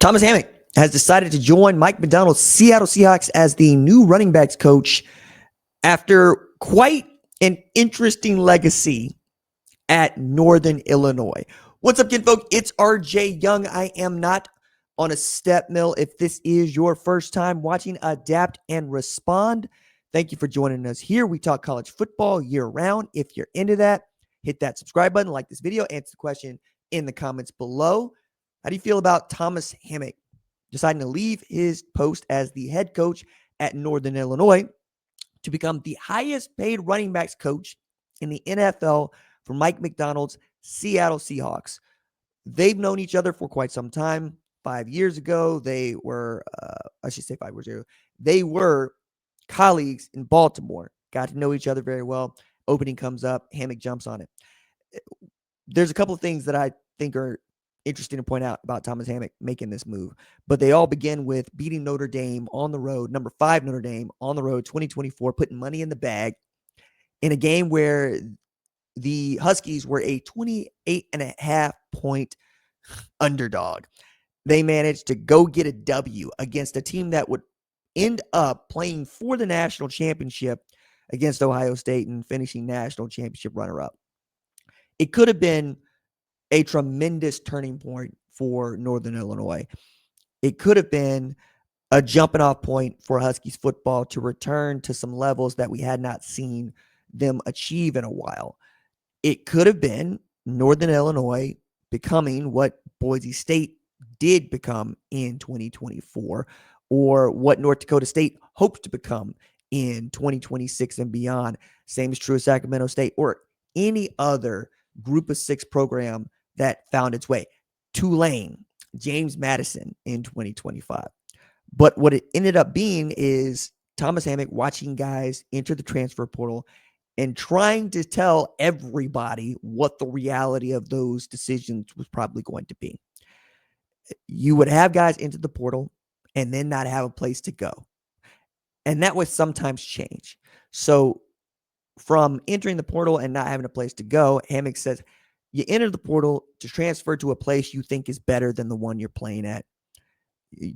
Thomas Hammock has decided to join Mike Macdonald's Seattle Seahawks as the new running backs coach after quite an interesting legacy at Northern Illinois. What's up, kinfolk? It's RJ Young. I am not on a step mill. If this is your first time watching Adapt and Respond, thank you for joining us here. We talk college football year round. If you're into that, hit that subscribe button, like this video, answer the question in the comments below. How do you feel about Thomas Hammock deciding to leave his post as the head coach at Northern Illinois to become the highest paid running backs coach in the NFL for Mike Macdonald's Seattle Seahawks? They've known each other for quite some time. 5 years ago, they were, they were colleagues in Baltimore. Got to know each other very well. Opening comes up, Hammock jumps on it. There's a couple of things that I think are interesting to point out about Thomas Hammock making this move, but they all begin with beating Notre Dame on the road, number 5 Notre Dame on the road, 2024, putting money in the bag in a game where the Huskies were a 28.5-point underdog. They managed to go get a W against a team that would end up playing for the national championship against Ohio State and finishing national championship runner-up. It could have been a tremendous turning point for Northern Illinois. It could have been a jumping off point for Huskies football to return to some levels that we had not seen them achieve in a while. It could have been Northern Illinois becoming what Boise State did become in 2024, or what North Dakota State hopes to become in 2026 and beyond. Same is true of Sacramento State or any other group of 6 program that found its way. Tulane, James Madison in 2025. But what it ended up being is Thomas Hammock watching guys enter the transfer portal and trying to tell everybody what the reality of those decisions was probably going to be. You would have guys into the portal and then not have a place to go. And that would sometimes change. So from entering the portal and not having a place to go, Hammock says, you enter the portal to transfer to a place you think is better than the one you're playing at,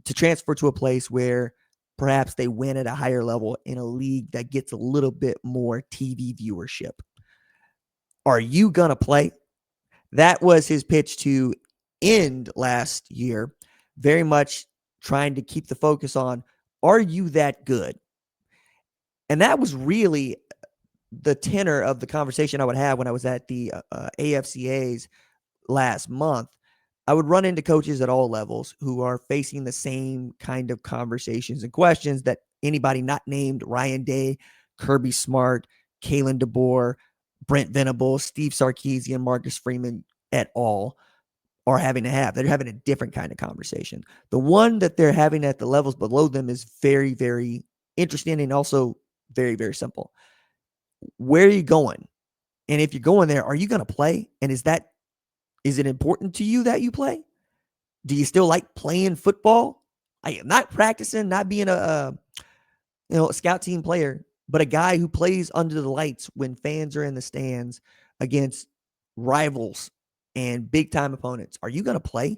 to transfer to a place where perhaps they win at a higher level in a league that gets a little bit more TV viewership. Are you going to play? That was his pitch to end last year, very much trying to keep the focus on, are you that good? And that was really the tenor of the conversation I would have when I was at the AFCAs last month. I would run into coaches at all levels who are facing the same kind of conversations and questions that anybody not named Ryan Day, Kirby Smart, Kalen DeBoer, Brent Venables, Steve Sarkisian, Marcus Freeman et al. Are having to have. They're having a different kind of conversation. The one that they're having at the levels below them is very, very interesting and also very, very simple. Where are you going? And if you're going there, are you going to play? And is it important to you that you play? Do you still like playing football? Not practicing, not being a scout team player, but a guy who plays under the lights when fans are in the stands against rivals and big time opponents. Are you going to play?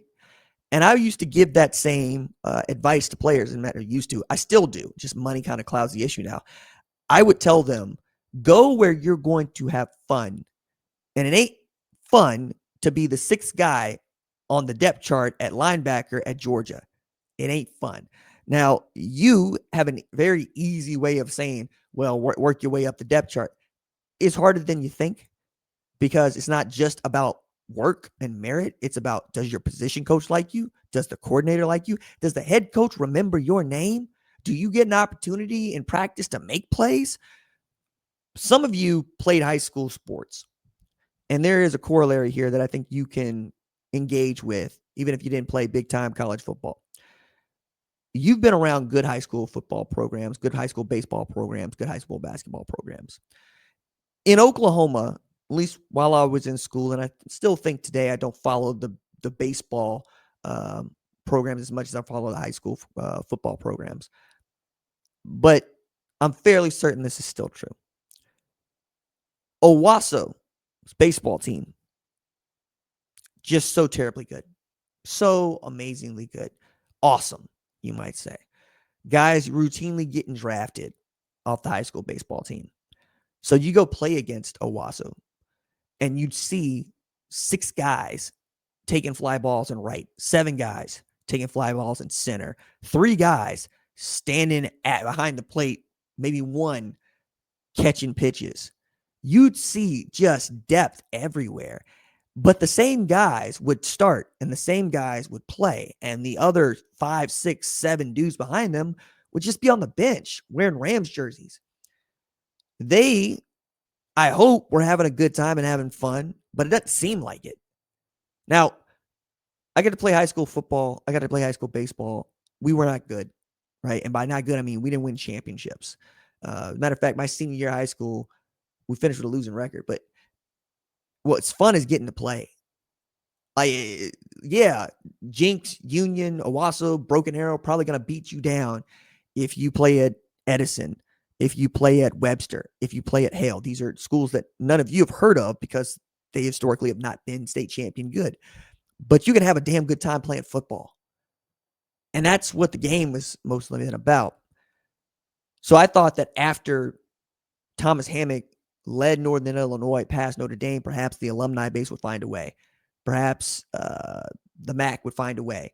And I used to give that same advice to players, and I used to. I still do. Just money kind of clouds the issue now. I would tell them, go where you're going to have fun. And it ain't fun to be the 6th guy on the depth chart at linebacker at Georgia. It ain't fun. Now, you have a very easy way of saying, well, work your way up the depth chart. It's harder than you think, because it's not just about work and merit. It's about, does your position coach like you? Does the coordinator like you? Does the head coach remember your name? Do you get an opportunity in practice to make plays? Some of you played high school sports, and there is a corollary here that I think you can engage with, even if you didn't play big-time college football. You've been around good high school football programs, good high school baseball programs, good high school basketball programs. In Oklahoma, at least while I was in school, and I still think today I don't follow the baseball programs as much as I follow the high school football programs. But I'm fairly certain this is still true. Owasso baseball team, just so terribly good. So amazingly good. awesome, you might say. Guys routinely getting drafted off the high school baseball team. So you go play against Owasso, and you'd see 6 guys taking fly balls in right, 7 guys taking fly balls in center, 3 guys standing behind the plate, maybe 1 catching pitches. You'd see just depth everywhere. But the same guys would start and the same guys would play, and the other 5, 6, 7 dudes behind them would just be on the bench wearing Rams jerseys. They, I hope, were having a good time and having fun, but it doesn't seem like it. Now, I got to play high school football. I got to play high school baseball. We were not good, right? And by not good, I mean we didn't win championships. Matter of fact, my senior year of high school, we finished with a losing record. But what's fun is getting to play. Yeah, Jinx, Union, Owasso, Broken Arrow probably going to beat you down if you play at Edison, if you play at Webster, if you play at Hale. These are schools that none of you have heard of because they historically have not been state champion good. But you can have a damn good time playing football. And that's what the game was mostly about. So I thought that after Thomas Hammock led Northern Illinois past Notre Dame, perhaps the alumni base would find a way. Perhaps the MAC would find a way.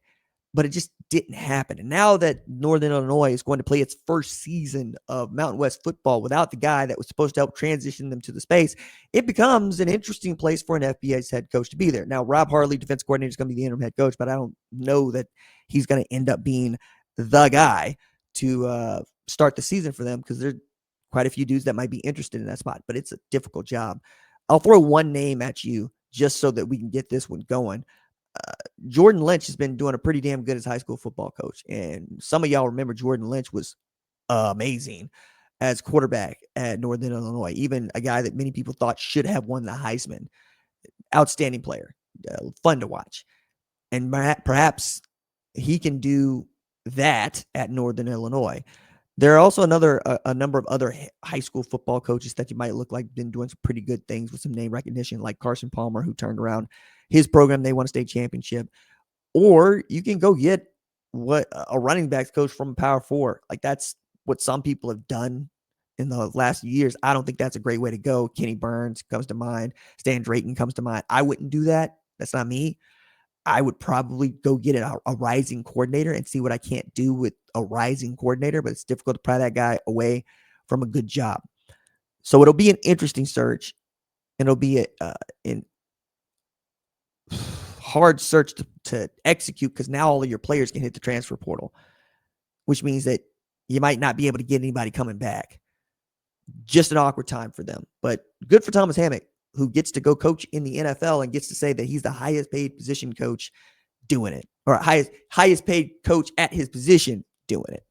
But it just didn't happen. And now that Northern Illinois is going to play its first season of Mountain West football without the guy that was supposed to help transition them to the space, it becomes an interesting place for an FBS head coach to be there. Now, Rob Harley, defense coordinator, is going to be the interim head coach, but I don't know that he's going to end up being the guy to start the season for them because there's quite a few dudes that might be interested in that spot, but it's a difficult job. I'll throw one name at you just so that we can get this one going. Jordan Lynch has been doing a pretty damn good as high school football coach. And some of y'all remember Jordan Lynch was amazing as quarterback at Northern Illinois, even a guy that many people thought should have won the Heisman. Outstanding player, fun to watch. And perhaps he can do that at Northern Illinois. There are also a number of other high school football coaches that you might look like been doing some pretty good things with some name recognition, like Carson Palmer, who turned around his program. They won a state championship. Or you can go get a running backs coach from Power 4. Like that's what some people have done in the last years. I don't think that's a great way to go. Kenny Burns comes to mind. Stan Drayton comes to mind. I wouldn't do that. That's not me. I would probably go get a rising coordinator and see what I can't do with a rising coordinator, but it's difficult to pry that guy away from a good job. So it'll be an interesting search, and it'll be an hard search to execute because now all of your players can hit the transfer portal, which means that you might not be able to get anybody coming back. Just an awkward time for them, but good for Thomas Hammock, who gets to go coach in the NFL and gets to say that he's the highest paid position coach doing it, or highest paid coach at his position doing it.